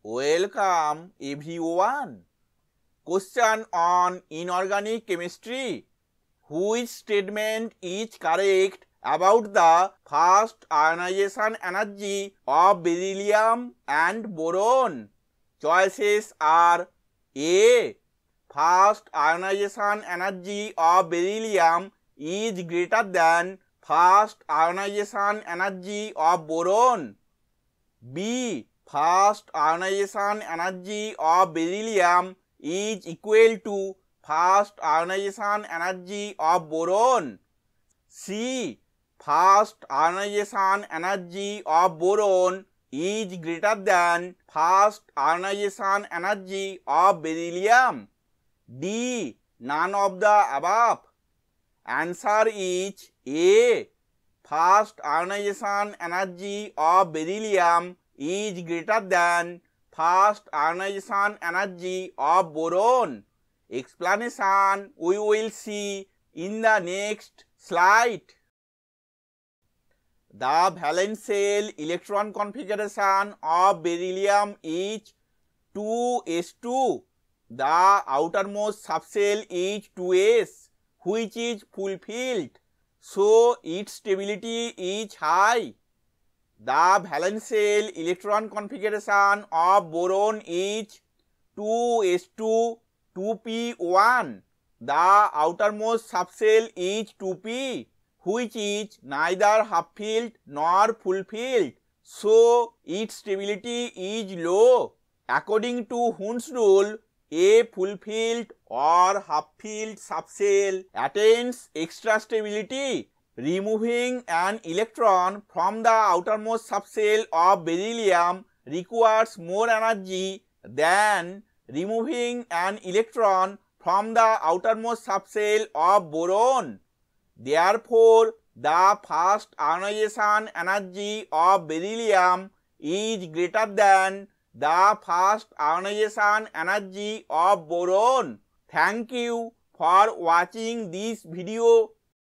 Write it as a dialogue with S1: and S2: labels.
S1: Welcome everyone. Question on inorganic chemistry. Which statement is correct about the first ionization energy of beryllium and boron? Choices are A. First ionization energy of beryllium is greater than first ionization energy of boron. B. First ionization energy of beryllium is equal to first ionization energy of boron. C. First ionization energy of boron is greater than first ionization energy of beryllium. D. None of the above. Answer is A. First ionization energy of beryllium is greater than first ionization energy of boron. Explanation we will see in the next slide. The valence shell electron configuration of beryllium is 2s2. The outermost subshell is 2s, which is fulfilled, so its stability is high. The valence shell electron configuration of boron is 2s2 2p1. The outermost subshell is 2p, which is neither half-filled nor fulfilled, so its stability is low. According to Hund's rule, a fulfilled or half-filled subshell attains extra stability. Removing an electron from the outermost subshell of beryllium requires more energy than removing an electron from the outermost subshell of boron. Therefore, the first ionization energy of beryllium is greater than the first ionization energy of boron. Thank you for watching this video.